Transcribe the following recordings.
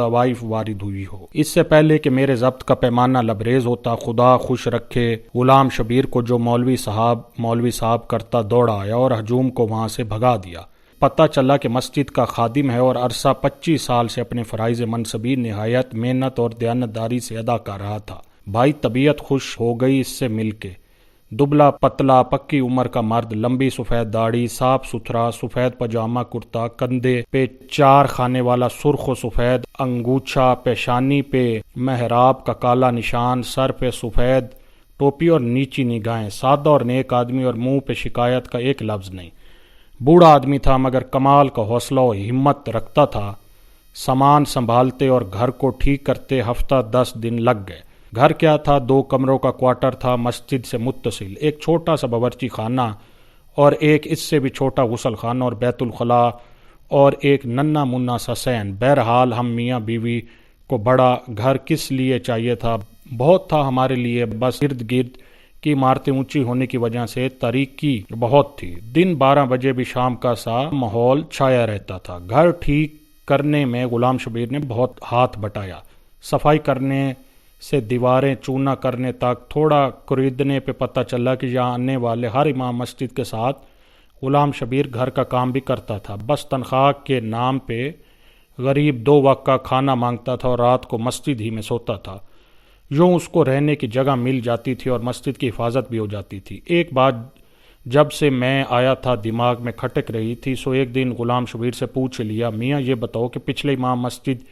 طوائف وارد ہوئی ہو۔ اس سے پہلے کہ میرے ضبط کا پیمانہ لبریز ہوتا، خدا خوش رکھے، غلام شبیر کو جو مولوی صاحب کرتا دوڑا آیا اور ہجوم کو وہاں سے بھگا دیا۔ پتہ چلا کہ مسجد کا خادم ہے اور عرصہ 25 سال سے اپنے فرائض منصبی نہایت محنت اور دیانتداری سے ادا کر رہا تھا۔ بھائی طبیعت خوش ہو گئی اس سے مل کے۔ دبلا پتلا پکی عمر کا مرد، لمبی سفید داڑھی، صاف ستھرا سفید پاجامہ کرتا، کندھے پہ 4 خانے والا سرخ و سفید انگوچھا، پیشانی پہ محراب کا کالا نشان، سر پہ سفید ٹوپی اور نیچی نگاہیں، سادہ اور نیک آدمی اور منہ پہ شکایت کا ایک لفظ نہیں۔ بوڑھا آدمی تھا مگر کمال کا حوصلہ و ہمت رکھتا تھا۔ سامان سنبھالتے اور گھر کو ٹھیک کرتے ہفتہ 10 دن لگ گئے۔ گھر کیا تھا؟ 2 کمروں کا کوارٹر تھا، مسجد سے متصل، ایک چھوٹا سا باورچی خانہ اور ایک اس سے بھی چھوٹا غسل خانہ اور بیت الخلاء اور ایک ننا منا سا صحن۔ بہرحال ہم میاں بیوی کو بڑا گھر کس لیے چاہیے تھا؟ بہت تھا ہمارے لیے، بس ارد گرد کی عمارتیں اونچی ہونے کی وجہ سے تاریکی بہت تھی۔ دن 12 بجے بھی شام کا سا ماحول چھایا رہتا تھا۔ گھر ٹھیک کرنے میں غلام شبیر نے بہت ہاتھ بٹایا، صفائی کرنے سے دیواریں چونا کرنے تک۔ تھوڑا خریدنے پہ پتہ چلا کہ یہاں آنے والے ہر امام مسجد کے ساتھ غلام شبیر گھر کا کام بھی کرتا تھا، بس تنخواہ کے نام پہ غریب 2 وقت کا کھانا مانگتا تھا اور رات کو مسجد ہی میں سوتا تھا۔ یوں اس کو رہنے کی جگہ مل جاتی تھی اور مسجد کی حفاظت بھی ہو جاتی تھی۔ ایک بات جب سے میں آیا تھا دماغ میں کھٹک رہی تھی، سو ایک دن غلام شبیر سے پوچھ لیا، میاں یہ بتاؤ کہ پچھلے امام مسجد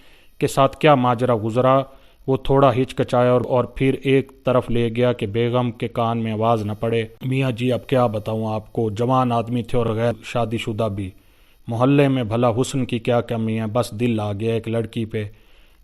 کے ساتھ کیا ماجرا گزرا؟ وہ تھوڑا ہچکچایا اور پھر ایک طرف لے گیا کہ بیگم کے کان میں آواز نہ پڑے۔ میاں جی اب کیا بتاؤں آپ کو، جوان آدمی تھے اور غیر شادی شدہ بھی، محلے میں بھلا حسن کی کیا کمی ہے، بس دل آ گیا ایک لڑکی پہ۔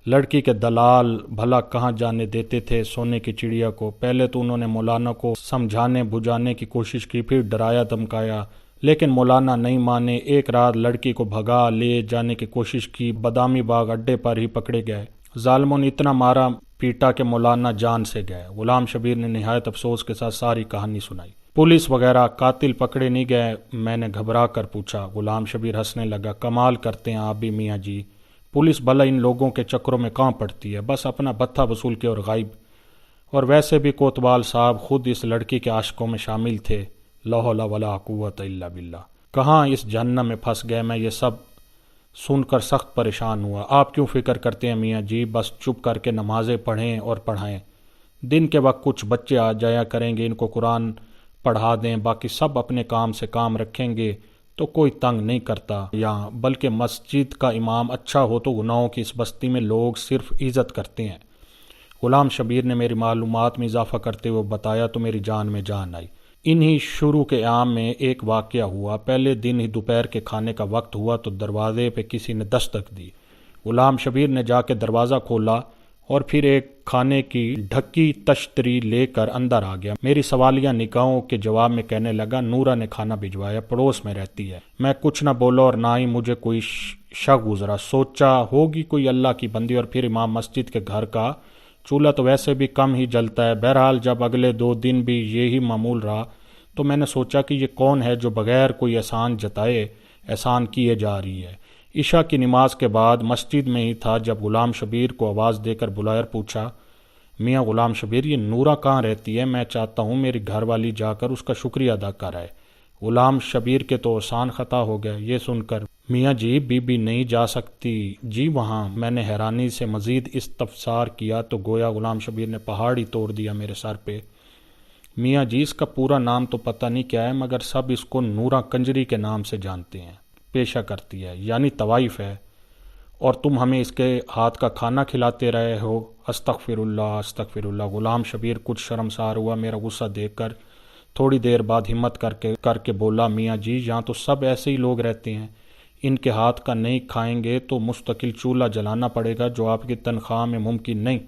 لڑکی کے دلال بھلا کہاں جانے دیتے تھے سونے کی چڑیا کو۔ پہلے تو انہوں نے مولانا کو سمجھانے بجھانے کی کوشش کی، پھر ڈرایا دھمکایا، لیکن مولانا نہیں مانے۔ ایک رات لڑکی کو بھگا لے جانے کی کوشش کی، بادامی باغ اڈے پر ہی پکڑے گئے۔ ظالموں نے اتنا مارا پیٹا کہ مولانا جان سے گئے۔ غلام شبیر نے نہایت افسوس کے ساتھ ساری کہانی سنائی۔ پولیس وغیرہ قاتل پکڑے نہیں گئے؟ میں نے گھبرا کر پوچھا۔ غلام شبیر ہنسنے لگا، کمال کرتے ہیں آپ بھی میاں جی، پولیس بھلا ان لوگوں کے چکروں میں کہاں پڑتی ہے، بس اپنا بتھا وصول کے اور غائب۔ اور ویسے بھی کوتوال صاحب خود اس لڑکی کے عاشقوں میں شامل تھے۔ لا حول ولا قوت الا باللہ۔ کہاں اس جہنم میں پھنس گئے۔ میں یہ سب سن کر سخت پریشان ہوا۔ آپ کیوں فکر کرتے ہیں میاں جی، بس چپ کر کے نمازیں پڑھیں اور پڑھائیں۔ دن کے وقت کچھ بچے آ جایا کریں گے، ان کو قرآن پڑھا دیں، باقی سب اپنے کام سے کام رکھیں گے تو کوئی تنگ نہیں کرتا یہاں، بلکہ مسجد کا امام اچھا ہو تو گناہوں کی اس بستی میں لوگ صرف عزت کرتے ہیں۔ غلام شبیر نے میری معلومات میں اضافہ کرتے ہوئے بتایا تو میری جان میں جان آئی۔ انہی شروع کے ایام میں ایک واقعہ ہوا۔ پہلے دن ہی دوپہر کے کھانے کا وقت ہوا تو دروازے پہ کسی نے دستک دی۔ غلام شبیر نے جا کے دروازہ کھولا اور پھر ایک کھانے کی ڈھکی تشتری لے کر اندر آ گیا۔ میری سوالیہ نگاہوں کے جواب میں کہنے لگا، نورا نے کھانا بھجوایا، پڑوس میں رہتی ہے۔ میں کچھ نہ بولا اور نہ ہی مجھے کوئی شک گزرا۔ سوچا ہوگی کوئی اللہ کی بندی، اور پھر امام مسجد کے گھر کا چولہا تو ویسے بھی کم ہی جلتا ہے۔ بہرحال جب اگلے 2 دن بھی یہی معمول رہا تو میں نے سوچا کہ یہ کون ہے جو بغیر کوئی احسان جتائے احسان کیے جا رہی ہے۔ عشاء کی نماز کے بعد مسجد میں ہی تھا جب غلام شبیر کو آواز دے کر بلایا اور پوچھا، میاں غلام شبیر یہ نورا کہاں رہتی ہے؟ میں چاہتا ہوں میری گھر والی جا کر اس کا شکریہ ادا کرائے۔ غلام شبیر کے تو احسان خطا ہو گئے یہ سن کر۔ میاں جی بی بی نہیں جا سکتی جی وہاں؟ میں نے حیرانی سے مزید استفسار کیا تو گویا غلام شبیر نے پہاڑ ہی توڑ دیا میرے سر پہ۔ میاں جی اس کا پورا نام تو پتہ نہیں کیا ہے، مگر سب اس کو نورا کنجری کے نام سے جانتے ہیں۔ پیشہ کرتی ہے یعنی طوائف ہے، اور تم ہمیں اس کے ہاتھ کا کھانا کھلاتے رہے ہو۔ استغفر اللہ استغفر اللہ۔ غلام شبیر کچھ شرمسار ہوا میرا غصہ دیکھ کر۔ تھوڑی دیر بعد ہمت کر کے بولا، میاں جی یہاں تو سب ایسے ہی لوگ رہتے ہیں، ان کے ہاتھ کا نہیں کھائیں گے تو مستقل چولہا جلانا پڑے گا جو آپ کی تنخواہ میں ممکن نہیں۔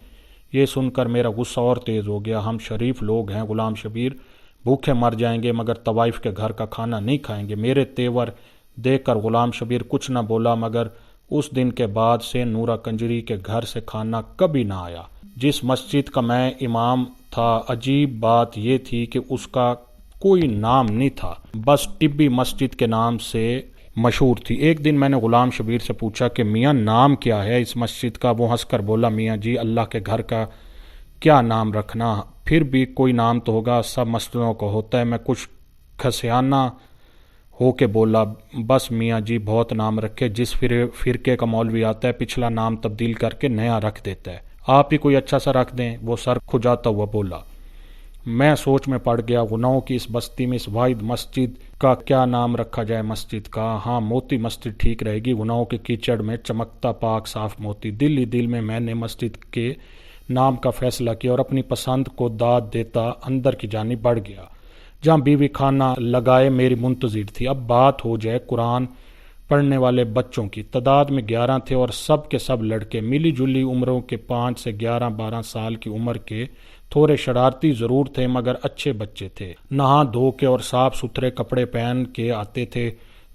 یہ سن کر میرا غصہ اور تیز ہو گیا۔ ہم شریف لوگ ہیں غلام شبیر، بھوکے مر جائیں گے مگر طوائف کے گھر کا کھانا نہیں کھائیں گے۔ میرے تیور دیکھ کر غلام شبیر کچھ نہ بولا، مگر اس دن کے بعد سے نورا کنجری کے گھر سے کھانا کبھی نہ آیا۔ جس مسجد کا میں امام تھا، عجیب بات یہ تھی کہ اس کا کوئی نام نہیں تھا، بس ٹبی مسجد کے نام سے مشہور تھی۔ ایک دن میں نے غلام شبیر سے پوچھا کہ میاں نام کیا ہے اس مسجد کا؟ وہ ہنس کر بولا میاں جی اللہ کے گھر کا کیا نام رکھنا، پھر بھی کوئی نام تو ہوگا، سب مسجدوں کو ہوتا ہے۔ میں کچھ کھسیانہ ہو کے بولا بس میاں جی بہت نام رکھے، جس فرقے کا مولوی آتا ہے پچھلا نام تبدیل کر کے نیا رکھ دیتا ہے، آپ ہی کوئی اچھا سا رکھ دیں۔ وہ سر کھجاتا ہوا بولا۔ میں سوچ میں پڑ گیا، گناہوں کی اس بستی میں اس واحد مسجد کا کیا نام رکھا جائے؟ مسجد کا ہاں موتی مسجد ٹھیک رہے گی، گناہوں کے کیچڑ میں چمکتا پاک صاف موتی۔ دل ہی دل میں نے مسجد کے نام کا فیصلہ کیا اور اپنی پسند کو داد دیتا اندر کی جانب بڑھ گیا، جہاں بیوی کھانا لگائے میری منتظر تھی۔ اب بات ہو جائے قرآن پڑھنے والے بچوں کی۔ تعداد میں 11 تھے اور سب کے سب لڑکے، ملی جلی عمروں کے 5 سے 11-12 سال کی عمر کے، تھوڑے شرارتی ضرور تھے مگر اچھے بچے تھے، نہا دھو کے اور صاف ستھرے کپڑے پہن کے آتے تھے،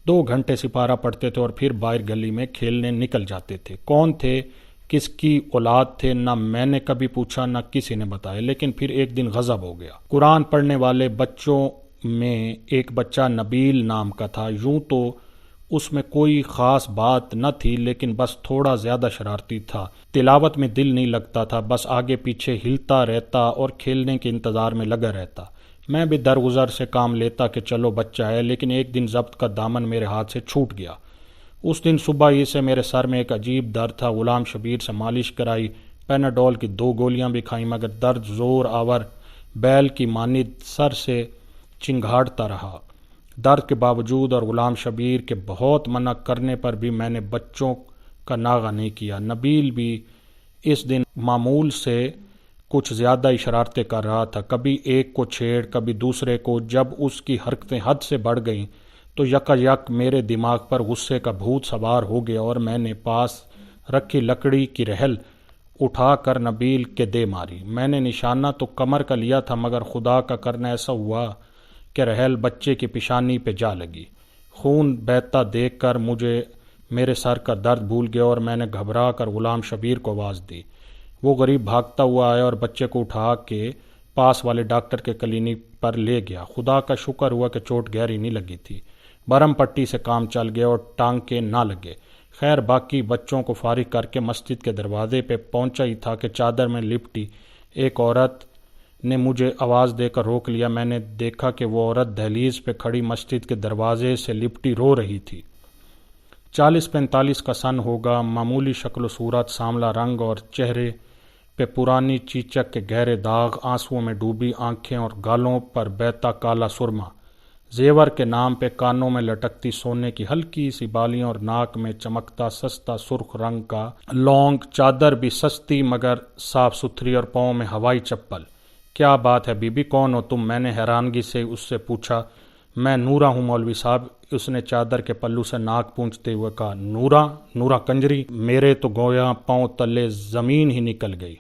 2 گھنٹے سپارہ پڑھتے تھے اور پھر باہر گلی میں کھیلنے نکل جاتے تھے۔ کون تھے، کس کی اولاد تھے، نہ میں نے کبھی پوچھا نہ کسی نے بتایا، لیکن پھر ایک دن غضب ہو گیا۔ قرآن پڑھنے والے بچوں میں ایک بچہ نبیل نام کا تھا، یوں تو اس میں کوئی خاص بات نہ تھی لیکن بس تھوڑا زیادہ شرارتی تھا، تلاوت میں دل نہیں لگتا تھا، بس آگے پیچھے ہلتا رہتا اور کھیلنے کے انتظار میں لگا رہتا۔ میں بھی درگزر سے کام لیتا کہ چلو بچہ ہے، لیکن ایک دن ضبط کا دامن میرے ہاتھ سے چھوٹ گیا۔ اس دن صبح ہی سے میرے سر میں ایک عجیب درد تھا۔ غلام شبیر سے مالش کرائی، پیناڈول کی 2 گولیاں بھی کھائیں مگر درد زور آور بیل کی مانند سر سے چنگھاڑتا رہا۔ درد کے باوجود اور غلام شبیر کے بہت منع کرنے پر بھی میں نے بچوں کا ناغہ نہیں کیا۔ نبیل بھی اس دن معمول سے کچھ زیادہ ہی شرارتیں کر رہا تھا، کبھی ایک کو چھیڑ کبھی دوسرے کو۔ جب اس کی حرکتیں حد سے بڑھ گئیں تو یک میرے دماغ پر غصے کا بھوت سوار ہو گیا اور میں نے پاس رکھی لکڑی کی رحل اٹھا کر نبیل کے دے ماری۔ میں نے نشانہ تو کمر کا لیا تھا مگر خدا کا کرنا ایسا ہوا کہ رحل بچے کی پیشانی پہ جا لگی۔ خون بہتا دیکھ کر مجھے میرے سر کا درد بھول گیا اور میں نے گھبرا کر غلام شبیر کو آواز دی۔ وہ غریب بھاگتا ہوا آیا اور بچے کو اٹھا کے پاس والے ڈاکٹر کے کلینک پر لے گیا۔ خدا کا شکر ہوا کہ چوٹ گہری نہیں لگی تھی، برم پٹی سے کام چل گیا اور ٹانکے نہ لگے۔ خیر باقی بچوں کو فارغ کر کے مسجد کے دروازے پہ پہنچا ہی تھا کہ چادر میں لپٹی ایک عورت نے مجھے آواز دے کر روک لیا۔ میں نے دیکھا کہ وہ عورت دہلیز پہ کھڑی مسجد کے دروازے سے لپٹی رو رہی تھی۔ 40-45 کا سن ہوگا، معمولی شکل و صورت، سانولا رنگ اور چہرے پہ پرانی چیچک کے گہرے داغ، آنسوؤں میں ڈوبی آنکھیں اور گالوں پر بہتا کالا سرما، زیور کے نام پہ کانوں میں لٹکتی سونے کی ہلکی سی بالیاں اور ناک میں چمکتا سستا سرخ رنگ کا لونگ، چادر بھی سستی مگر صاف ستھری اور پاؤں میں ہوائی چپل۔ کیا بات ہے بی بی، کون ہو تم؟ میں نے حیرانگی سے اس سے پوچھا۔ میں نورا ہوں مولوی صاحب، اس نے چادر کے پلو سے ناک پونچھتے ہوئے کہا۔ نورا؟ نورا کنجری؟ میرے تو گویا پاؤں تلے زمین ہی نکل گئی۔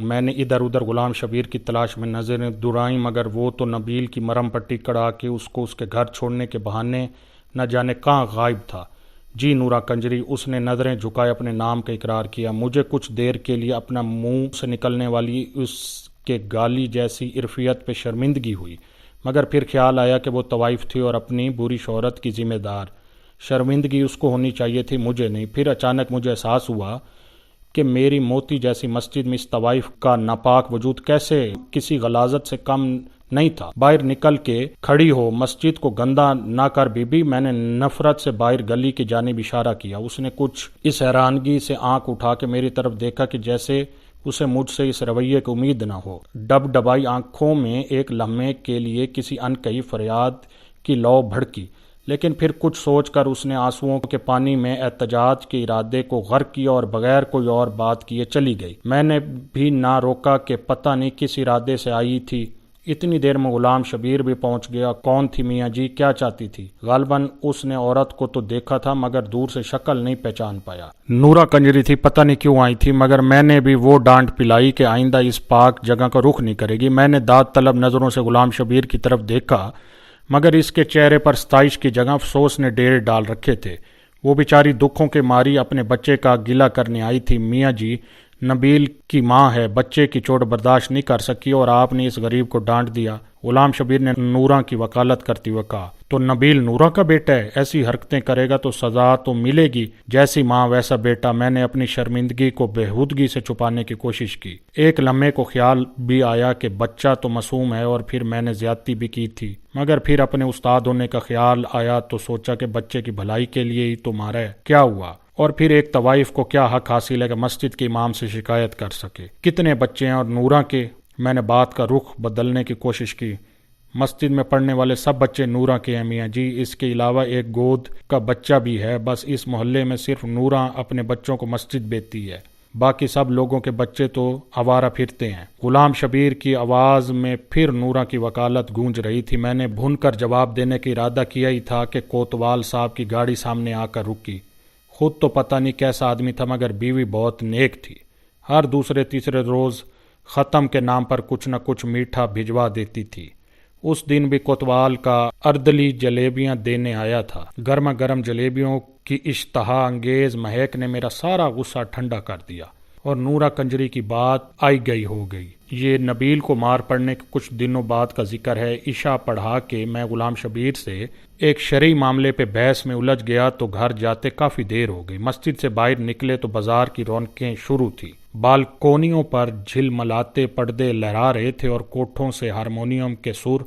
میں نے ادھر ادھر غلام شبیر کی تلاش میں نظریں دوڑائیں مگر وہ تو نبیل کی مرم پٹی کڑا کے اس کو اس کے گھر چھوڑنے کے بہانے نہ جانے کہاں غائب تھا۔ جی نورا کنجری، اس نے نظریں جھکائے اپنے نام کا اقرار کیا۔ مجھے کچھ دیر کے لیے اپنا منہ سے نکلنے والی اس کے گالی جیسی عرفیت پہ شرمندگی ہوئی مگر پھر خیال آیا کہ وہ طوائف تھی اور اپنی بری شہرت کی ذمہ دار، شرمندگی اس کو ہونی چاہیے تھی، مجھے نہیں۔ پھر اچانک مجھے احساس ہوا کہ میری موتی جیسی مسجد میں اس طوائف کا ناپاک وجود کیسے کسی غلاظت سے کم نہیں تھا۔ باہر نکل کے کھڑی ہو، مسجد کو گندا نہ کر بی بی۔ میں نے نفرت سے باہر گلی کی جانب اشارہ کیا۔ اس نے کچھ اس حیرانگی سے آنکھ اٹھا کے میری طرف دیکھا کہ جیسے اسے مجھ سے اس رویے کی امید نہ ہو۔ ڈب ڈبائی آنکھوں میں ایک لمحے کے لیے کسی انکہی فریاد کی لو بھڑکی، لیکن پھر کچھ سوچ کر اس نے آنسوؤں کے پانی میں احتجاج کے ارادے کو غرق کیا اور بغیر کوئی اور بات کیے چلی گئی۔ میں نے بھی نہ روکا کہ پتہ نہیں کس ارادے سے آئی تھی۔ اتنی دیر میں غلام شبیر بھی پہنچ گیا۔ کون تھی میاں جی، کیا چاہتی تھی؟ غالباً اس نے عورت کو تو دیکھا تھا مگر دور سے شکل نہیں پہچان پایا۔ نورا کنجری تھی، پتہ نہیں کیوں آئی تھی مگر میں نے بھی وہ ڈانٹ پلائی کہ آئندہ اس پاک جگہ کا رخ نہیں کرے گی۔ میں نے داد طلب نظروں سے غلام شبیر کی طرف دیکھا مگر اس کے چہرے پر ستائش کی جگہ افسوس نے ڈیرے ڈال رکھے تھے۔ وہ بیچاری دکھوں کے ماری اپنے بچے کا گلہ کرنے آئی تھی۔ میاں جی، نبیل کی ماں ہے، بچے کی چوٹ برداشت نہیں کر سکی اور آپ نے اس غریب کو ڈانٹ دیا۔ غلام شبیر نے نورا کی وکالت کرتے ہوئے کہا۔ تو نبیل نورا کا بیٹا ہے، ایسی حرکتیں کرے گا تو سزا تو ملے گی، جیسی ماں ویسا بیٹا۔ میں نے اپنی شرمندگی کو بےہودگی سے چھپانے کی کوشش کی۔ ایک لمحے کو خیال بھی آیا کہ بچہ تو معصوم ہے اور پھر میں نے زیادتی بھی کی تھی، مگر پھر اپنے استاد ہونے کا خیال آیا تو سوچا کہ بچے کی بھلائی کے لیے ہی تو مارا ہے، کیا ہوا؟ اور پھر ایک طوائف کو کیا حق حاصل ہے کہ مسجد کے امام سے شکایت کر سکے؟ کتنے بچے ہیں اور نورا کے؟ میں نے بات کا رخ بدلنے کی کوشش کی۔ مسجد میں پڑھنے والے سب بچے نورا کے ہیں میاں جی، اس کے علاوہ ایک گود کا بچہ بھی ہے، بس اس محلے میں صرف نورا اپنے بچوں کو مسجد بھیجتی ہے، باقی سب لوگوں کے بچے تو آوارہ پھرتے ہیں۔ غلام شبیر کی آواز میں پھر نورا کی وکالت گونج رہی تھی۔ میں نے بھون کر جواب دینے کا ارادہ کیا ہی تھا کہ کوتوال صاحب کی گاڑی سامنے آ کر رکی۔ خود تو پتہ نہیں کیسا آدمی تھا، مگر بیوی بہت نیک تھی، ہر دوسرے تیسرے روز ختم کے نام پر کچھ نہ کچھ میٹھا بھجوا دیتی تھی۔ اس دن بھی کوتوال کا اردلی جلیبیاں دینے آیا تھا۔ گرما گرم جلیبیوں کی اشتہا انگیز مہک نے میرا سارا غصہ ٹھنڈا کر دیا، اور نورا کنجری کی بات آئی گئی ہو گئی۔ یہ نبیل کو مار پڑنے کے کچھ دنوں بعد کا ذکر ہے۔ عشاء پڑھا کے میں غلام شبیر سے ایک شرعی معاملے پہ بحث میں الجھ گیا تو گھر جاتے کافی دیر ہو گئی۔ مسجد سے باہر نکلے تو بازار کی رونقیں شروع تھی۔ بالکونیوں پر جھلملاتے پردے لہرا رہے تھے اور کوٹھوں سے ہارمونیم کے سر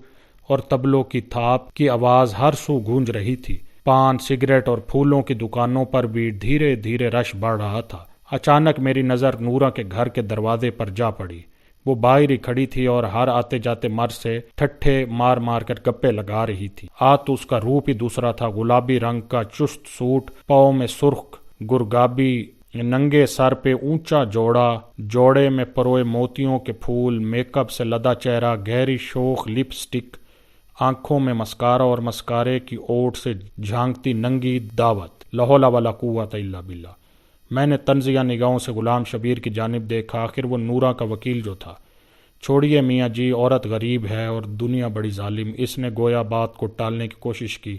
اور طبلوں کی تھاپ کی آواز ہر سو گونج رہی تھی۔ پان، سگریٹ اور پھولوں کی دکانوں پر بھی دھیرے دھیرے رش بڑھ رہا تھا۔ اچانک میری نظر نورا کے گھر کے دروازے پر جا پڑی۔ وہ باہر ہی کھڑی تھی اور ہر آتے جاتے مرد سے ٹھٹھے مار مار کر گپے لگا رہی تھی۔ آج تو اس کا روپ ہی دوسرا تھا، گلابی رنگ کا چست سوٹ، پاؤں میں سرخ گرگابی، ننگے سر پہ اونچا جوڑے میں پروئے موتیوں کے پھول، میک اپ سے لدا چہرہ، گہری شوخ لپ سٹک، آنکھوں میں مسکارا اور مسکارے کی اوٹ سے جھانکتی ننگی دعوت۔ لا حول ولا قوت الا باللہ۔ میں نے طنزیہ نگاہوں سے غلام شبیر کی جانب دیکھا، آخر وہ نورا کا وکیل جو تھا۔ چھوڑیے میاں جی، عورت غریب ہے اور دنیا بڑی ظالم۔ اس نے گویا بات کو ٹالنے کی کوشش کی،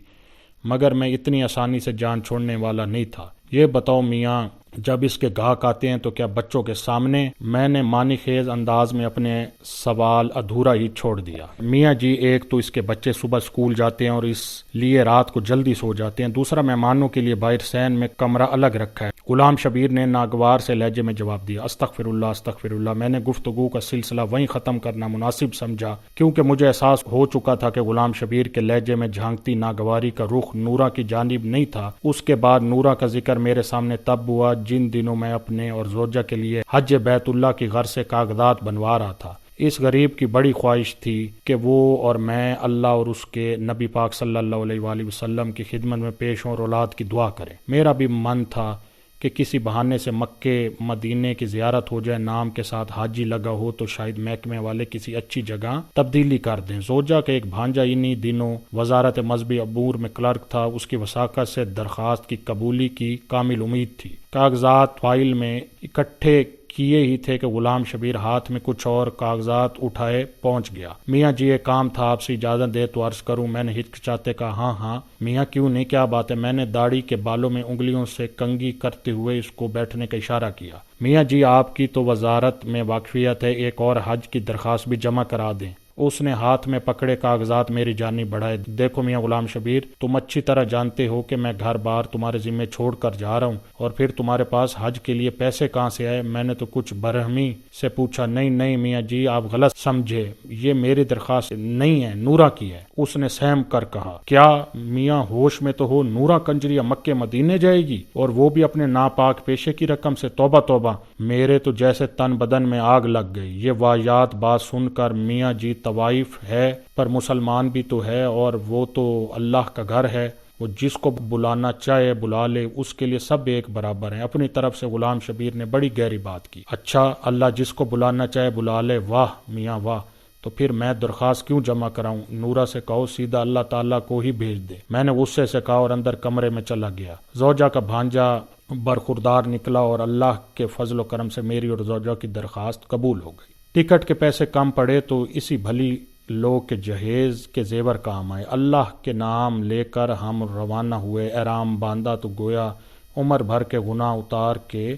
مگر میں اتنی آسانی سے جان چھوڑنے والا نہیں تھا۔ یہ بتاؤ میاں، جب اس کے گاہک آتے ہیں تو کیا بچوں کے سامنے؟ میں نے معنی خیز انداز میں اپنے سوال ادھورا ہی چھوڑ دیا۔ میاں جی، ایک تو اس کے بچے صبح اسکول جاتے ہیں اور اس لیے رات کو جلدی سو جاتے ہیں، دوسرا مہمانوں کے لیے باہر سین میں کمرہ الگ رکھا ہے۔ غلام شبیر نے ناگوار سے لہجے میں جواب دیا۔ استغفر اللہ استغفر اللہ۔ میں نے گفتگو کا سلسلہ وہیں ختم کرنا مناسب سمجھا، کیونکہ مجھے احساس ہو چکا تھا کہ غلام شبیر کے لہجے میں جھانکتی ناگواری کا رخ نورا کی جانب نہیں تھا۔ اس کے بعد نورا کا ذکر میرے سامنے تب ہوا جن دنوں میں اپنے اور زوجہ کے لیے حج بیت اللہ کی غرض سے کاغذات بنوا رہا تھا۔ اس غریب کی بڑی خواہش تھی کہ وہ اور میں اللہ اور اس کے نبی پاک صلی اللہ علیہ وآلہ وسلم کی خدمت میں پیش ہوں اور اولاد کی دعا کریں۔ میرا بھی من تھا کہ کسی بہانے سے مکے مدینے کی زیارت ہو جائے، نام کے ساتھ حاجی لگا ہو تو شاید محکمے والے کسی اچھی جگہ تبدیلی کر دیں۔ زوجہ کا ایک بھانجا انہی دنوں وزارت مذہبی امور میں کلرک تھا، اس کی وثاقت سے درخواست کی قبولی کی کامل امید تھی۔ کاغذات فائل میں اکٹھے کیے ہی تھے کہ غلام شبیر ہاتھ میں کچھ اور کاغذات اٹھائے پہنچ گیا۔ میاں جی، ایک کام تھا، آپ سے اجازت دے تو عرض کروں؟ میں نے ہچکچاتے کہا۔ ہاں ہاں میاں، کیوں نہیں، کیا بات ہے؟ میں نے داڑھی کے بالوں میں انگلیوں سے کنگھی کرتے ہوئے اس کو بیٹھنے کا اشارہ کیا۔ میاں جی، آپ کی تو وزارت میں واقفیت ہے، ایک اور حج کی درخواست بھی جمع کرا دیں۔ اس نے ہاتھ میں پکڑے کاغذات میری جانب بڑھائے۔ دیکھو میاں غلام شبیر، تم اچھی طرح جانتے ہو کہ میں گھر بار تمہارے ذمہ چھوڑ کر جا رہا ہوں، اور پھر تمہارے پاس حج کے لیے پیسے کہاں سے آئے؟ میں نے تو کچھ برہمی سے پوچھا۔ نہیں میاں جی، آپ غلط سمجھے، یہ میری درخواست نہیں ہے، نورا کی ہے۔ اس نے سہم کر کہا۔ کیا میاں ہوش میں تو ہو؟ نورا کنجریہ مکے مدینے جائے گی، اور وہ بھی اپنے ناپاک پیشے کی رقم سے؟ توبہ توبہ! میرے تو جیسے تن بدن میں آگ لگ گئی۔ یہ واہیات بات سن کر میاں جی، طوائف ہے پر مسلمان بھی تو ہے، اور وہ تو اللہ کا گھر ہے، وہ جس کو بلانا چاہے بلا لے، اس کے لیے سب ایک برابر ہیں۔ اپنی طرف سے غلام شبیر نے بڑی گہری بات کی۔ اچھا، اللہ جس کو بلانا چاہے بلا لے، واہ میاں واہ، تو پھر میں درخواست کیوں جمع کراؤں؟ نورا سے کہو سیدھا اللہ تعالیٰ کو ہی بھیج دے۔ میں نے غصے سے کہا اور اندر کمرے میں چلا گیا۔ زوجہ کا بھانجا برخوردار نکلا اور اللہ کے فضل و کرم سے میری اور زوجہ کی درخواست قبول ہو گئی۔ ٹکٹ کے پیسے کم پڑے تو اسی بھلی لوگ کے جہیز کے زیور کام آئے۔ اللہ کے نام لے کر ہم روانہ ہوئے۔ احرام باندھا تو گویا عمر بھر کے گناہ اتار کے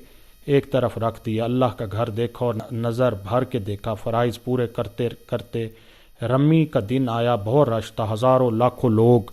ایک طرف رکھ دیا۔ اللہ کا گھر دیکھا اور نظر بھر کے دیکھا۔ فرائض پورے کرتے کرتے رمی کا دن آیا۔ بہت رش تھا، ہزاروں لاکھوں لوگ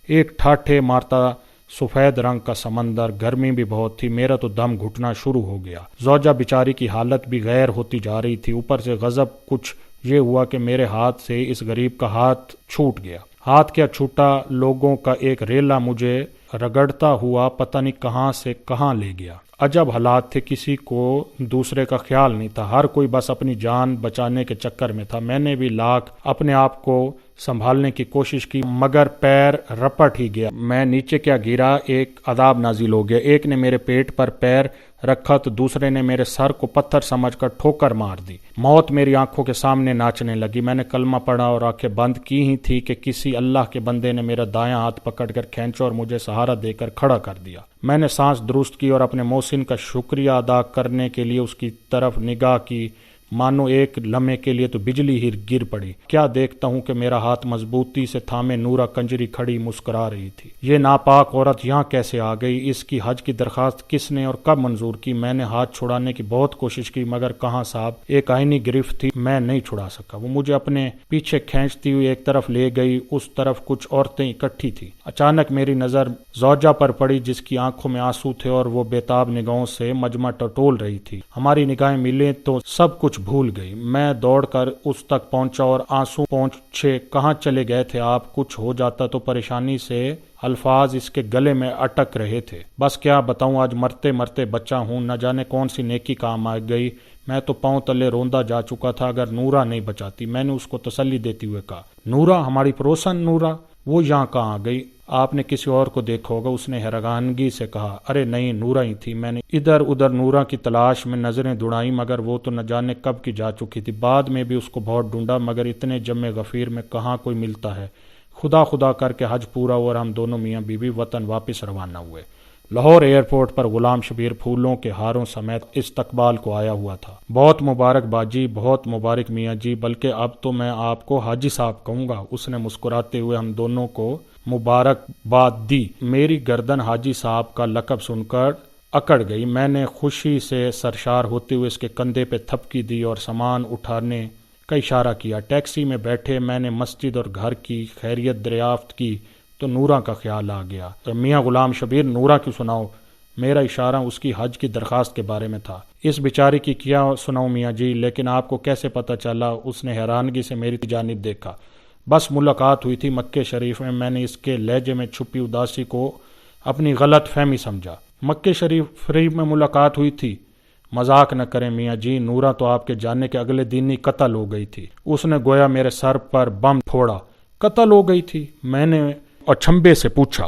ایک ٹھاٹھے مارتا سفید رنگ کا سمندر، گرمی بھی بہت تھی، میرا تو دم گھٹنا شروع ہو گیا۔ زوجہ بیچاری کی حالت بھی غیر ہوتی جا رہی تھی، اوپر سے غضب کچھ یہ ہوا کہ میرے ہاتھ سے اس غریب کا ہاتھ چھوٹ گیا۔ ہاتھ کیا چھوٹا، لوگوں کا ایک ریلا مجھے رگڑتا ہوا پتہ نہیں کہاں سے کہاں لے گیا۔ عجب حالات تھے، کسی کو دوسرے کا خیال نہیں تھا، ہر کوئی بس اپنی جان بچانے کے چکر میں تھا۔ میں نے بھی لاکھ اپنے آپ کو سنبھالنے کی کوشش کی مگر پیر رپٹ ہی گیا۔ میں نیچے کیا گرا، ایک عذاب نازل ہو گیا۔ ایک نے میرے پیٹ پر پیر رکھا تو دوسرے نے میرے سر کو پتھر سمجھ کر ٹھوکر مار دی۔ موت میری آنکھوں کے سامنے ناچنے لگی۔ میں نے کلمہ پڑھا اور آنکھیں بند کی ہی تھی کہ کسی اللہ کے بندے نے میرا دایاں ہاتھ پکڑ کر کھینچا اور مجھے سہارا دے کر کھڑا کر دیا۔ میں نے سانس درست کی اور اپنے محسن کا شکریہ ادا کرنے کے لیے اس کی طرف نگاہ کی، مانو ایک لمحے کے لیے تو بجلی ہی گر پڑی۔ کیا دیکھتا ہوں کہ میرا ہاتھ مضبوطی سے تھامے نورا کنجری کھڑی مسکرا رہی تھی۔ یہ ناپاک عورت یہاں کیسے آ گئی؟ اس کی حج کی درخواست کس نے اور کب منظور کی؟ میں نے ہاتھ چھڑانے کی بہت کوشش کی مگر کہاں صاحب، ایک آئینی گرفت تھی، میں نہیں چھڑا سکا۔ وہ مجھے اپنے پیچھے کھینچتی ہوئی ایک طرف لے گئی، اس طرف کچھ عورتیں اکٹھی تھیں۔ اچانک میری نظر زوجہ پر پڑی جس کی آنکھوں میں آنسو تھے اور وہ بےتاب نگاہوں سے مجمع ٹٹول رہی تھی۔ ہماری نگاہیں ملیں تو سب کچھ بھول گئی۔ میں دوڑ کر اس تک پہنچا اور آنسو پوچھے، کہاں چلے گئے تھے آپ؟ کچھ ہو جاتا تو پریشانی سے الفاظ اس کے گلے میں اٹک رہے تھے۔ بس کیا بتاؤں، آج مرتے مرتے بچا ہوں، نہ جانے کون سی نیکی کام آ گئی۔ میں تو پاؤں تلے روندا جا چکا تھا اگر نورا نہیں بچاتی۔ میں نے اس کو تسلی دیتے ہوئے کہا، نورا، ہماری پڑوسن نورا، وہ یہاں کہاں آ گئی؟ آپ نے کسی اور کو دیکھا ہوگا، اس نے حیرانگی سے کہا۔ ارے نہیں، نورا ہی تھی۔ میں نے ادھر ادھر نورا کی تلاش میں نظریں دوڑائیں مگر وہ تو نہ جانے کب کی جا چکی تھی۔ بعد میں بھی اس کو بہت ڈھونڈا مگر اتنے جم غفیر میں کہاں کوئی ملتا ہے۔ خدا خدا کر کے حج پورا ہوا اور ہم دونوں میاں بیوی وطن واپس روانہ ہوئے۔ لاہور ایئرپورٹ پر غلام شبیر پھولوں کے ہاروں سمیت استقبال کو آیا ہوا تھا۔ بہت مبارک باجی، بہت مبارک میاں جی، بلکہ اب تو میں آپ کو حاجی صاحب کہوں گا۔ اس نے مسکراتے ہوئے ہم دونوں کو مبارک باد دی۔ میری گردن حاجی صاحب کا لقب سن کر اکڑ گئی۔ میں نے خوشی سے سرشار ہوتے ہوئے اس کے کندھے پہ تھپکی دی اور سامان اٹھانے کا اشارہ کیا۔ ٹیکسی میں بیٹھے میں نے مسجد اور گھر کی خیریت دریافت کی تو نورا کا خیال آ گیا۔ میاں غلام شبیر، نورا کی سناؤ۔ میرا اشارہ اس کی حج کی درخواست کے بارے میں تھا۔ اس بیچاری کی کیا سناؤں میاں جی، لیکن آپ کو کیسے پتہ چلا؟ اس نے حیرانگی سے میری جانب دیکھا۔ بس ملاقات ہوئی تھی مکے شریف میں، میں نے اس کے لہجے میں چھپی اداسی کو اپنی غلط فہمی سمجھا۔ مکے شریف میں ملاقات ہوئی تھی؟ مذاق نہ کریں میاں جی، نورا تو آپ کے جانے کے اگلے دن ہی قتل ہو گئی تھی۔ اس نے گویا میرے سر پر بم پھوڑا۔ قتل ہو گئی تھی؟ میں نے اچنبے سے پوچھا۔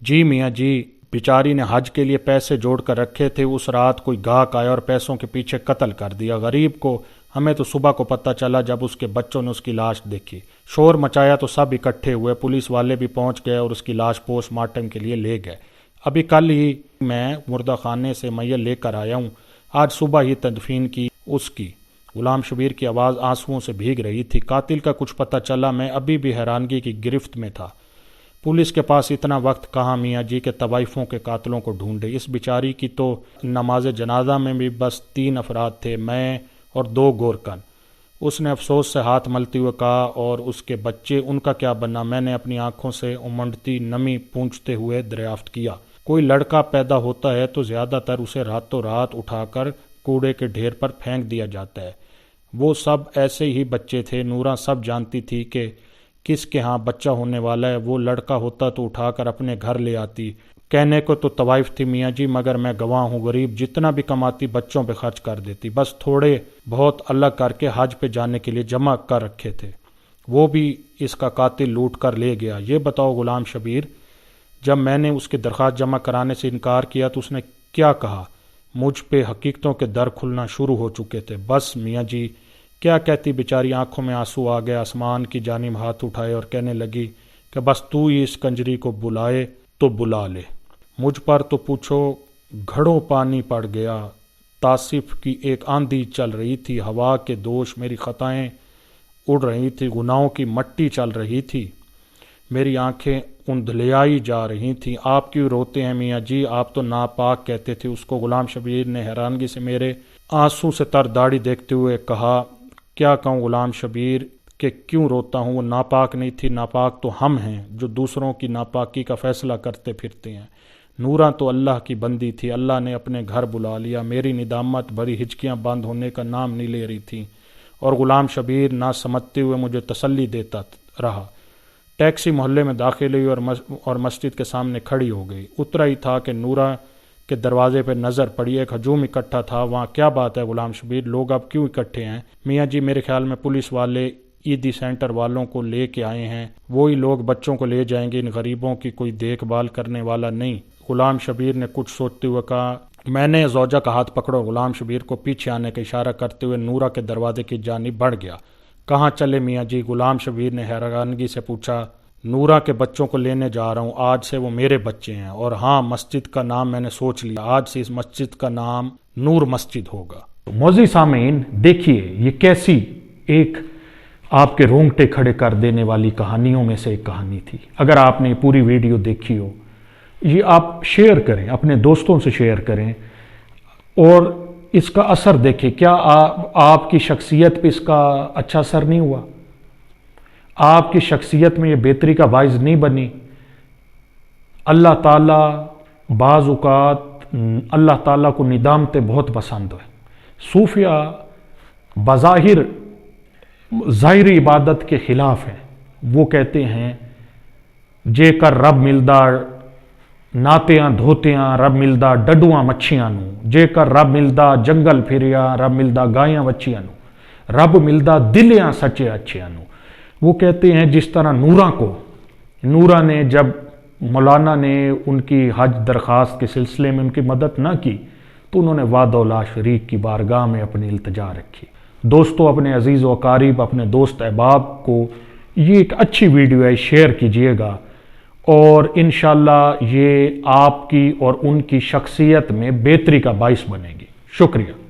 جی میاں جی، بیچاری نے حج کے لیے پیسے جوڑ کر رکھے تھے، اس رات کوئی گاہک آیا اور پیسوں کے پیچھے قتل کر دیا۔ غریب کو، ہمیں تو صبح کو پتہ چلا جب اس کے بچوں نے اس کی لاش دیکھی۔ شور مچایا تو سب اکٹھے ہوئے، پولیس والے بھی پہنچ گئے اور اس کی لاش پوسٹ مارٹم کے لیے لے گئے۔ ابھی کل ہی میں مردہ خانے سے میت لے کر آیا ہوں، آج صبح ہی تدفین کی اس کی۔ غلام شبیر کی آواز آنسوؤں سے بھیگ رہی تھی۔ قاتل کا کچھ پتہ چلا؟ میں ابھی بھی حیرانگی کی گرفت میں تھا۔ پولیس کے پاس اتنا وقت کہاں میاں جی کے طوائفوں کے قاتلوں کو ڈھونڈے؟ اس بیچاری کی تو نماز جنازہ میں بھی بس 3 افراد تھے، میں اور 2 گورکن۔ اس نے افسوس سے ہاتھ ملتے ہوئے کہا، اور اس کے بچے، ان کا کیا بننا؟ میں نے اپنی آنکھوں سے امنڈتی نمی پونچھتے ہوئے دریافت کیا۔ کوئی لڑکا پیدا ہوتا ہے تو زیادہ تر اسے راتوں رات اٹھا کر کوڑے کے ڈھیر پر پھینک دیا جاتا ہے۔ وہ سب ایسے ہی بچے تھے۔ نورا سب جانتی تھی کہ کس کے ہاں بچہ ہونے والا ہے، وہ لڑکا ہوتا تو اٹھا کر اپنے گھر لے آتی۔ کہنے کو تو طوائف تھی میاں جی، مگر میں گواہ ہوں، غریب جتنا بھی کماتی بچوں پہ خرچ کر دیتی، بس تھوڑے بہت الگ کر کے حج پہ جانے کے لیے جمع کر رکھے تھے، وہ بھی اس کا قاتل لوٹ کر لے گیا۔ یہ بتاؤ غلام شبیر، جب میں نے اس کی درخواست جمع کرانے سے انکار کیا تو اس نے کیا کہا؟ مجھ پہ حقیقتوں کے در کھلنا شروع ہو چکے تھے۔ بس میاں جی، کیا کہتی؟ بیچاری آنکھوں میں آنسو آ گئے، آسمان کی جانب ہاتھ اٹھائے اور کہنے لگی کہ بس تو ہی اس کنجری کو بلائے تو بلا لے۔ مجھ پر تو پوچھو گھڑوں پانی پڑ گیا۔ تاصف کی ایک آندھی چل رہی تھی، ہوا کے دوش میری خطائیں اڑ رہی تھی، گناہوں کی مٹی چل رہی تھی، میری آنکھیں اندھلیائی جا رہی تھیں۔ آپ کیوں روتے ہیں میاں جی؟ آپ تو ناپاک کہتے تھے اس کو۔ غلام شبیر نے حیرانگی سے میرے آنسو سے تر داڑھی دیکھتے ہوئے کہا۔ کیا کہوں غلام شبیر، کہ کیوں روتا ہوں، وہ ناپاک نہیں تھی، ناپاک تو ہم ہیں جو دوسروں کی ناپاکی کا فیصلہ کرتے پھرتے ہیں۔ نورا تو اللہ کی بندی تھی، اللہ نے اپنے گھر بلا لیا۔ میری ندامت بھری ہچکیاں بند ہونے کا نام نہیں لے رہی تھیں اور غلام شبیر نہ سمجھتے ہوئے مجھے تسلی دیتا رہا۔ ٹیکسی محلے میں داخل ہوئی اور مسجد کے سامنے کھڑی ہو گئی۔ اترا ہی تھا کہ نورا کے دروازے پہ نظر پڑی، ایک ہجوم اکٹھا تھا۔ وہاں کیا بات ہے غلام شبیر، لوگ اب کیوں اکٹھے ہیں؟ میاں جی میرے خیال میں پولیس والے عیدی سینٹر والوں کو لے کے آئے ہیں، وہی لوگ بچوں کو لے جائیں گے، ان غریبوں کی کوئی دیکھ بھال کرنے والا نہیں۔ غلام شبیر نے کچھ سوچتے ہوئے کہا۔ میں نے زوجہ کا ہاتھ پکڑا، غلام شبیر کو پیچھے آنے کا اشارہ کرتے ہوئے نورا کے دروازے کی جانب بڑھ گیا۔ کہاں چلے میاں جی؟ غلام شبیر نے حیرانگی سے پوچھا۔ نورا کے بچوں کو لینے جا رہا ہوں، آج سے وہ میرے بچے ہیں، اور ہاں مسجد کا نام میں نے سوچ لیا، آج سے اس مسجد کا نام نور مسجد ہوگا۔ معزز سامعین، دیکھیے یہ کیسی ایک آپ کے رونگٹے کھڑے کر دینے والی کہانیوں میں سے ایک کہانی تھی۔ اگر آپ نے پوری ویڈیو دیکھی ہو، یہ آپ شیئر کریں، اپنے دوستوں سے شیئر کریں اور اس کا اثر دیکھیں۔ کیا آپ کی شخصیت پہ اس کا اچھا اثر نہیں ہوا؟ آپ کی شخصیت میں یہ بہتری کا باعث نہیں بنی؟ اللہ تعالیٰ بعض اوقات اللہ تعالیٰ کو ندامتیں بہت پسند ہیں۔ صوفیہ بظاہر ظاہری عبادت کے خلاف ہیں۔ وہ کہتے ہیں جے کر رب ملدا ناتیاں دھوتیاں، رب ملدا ڈڈواں مچھیاں نو، جے کر رب ملدا جنگل پھریا، رب ملدا گایاں وچیاں نو، رب ملدا دلیاں سچے اچھیاں نو۔ وہ کہتے ہیں جس طرح نورا نے جب مولانا نے ان کی حج درخواست کے سلسلے میں ان کی مدد نہ کی تو انہوں نے وحدہ لا شریک کی بارگاہ میں اپنی التجا رکھی۔ دوستو، اپنے عزیز و اقارب، اپنے دوست احباب کو یہ ایک اچھی ویڈیو ہے، شیئر کیجئے گا اور انشاءاللہ یہ آپ کی اور ان کی شخصیت میں بہتری کا باعث بنے گی۔ شکریہ۔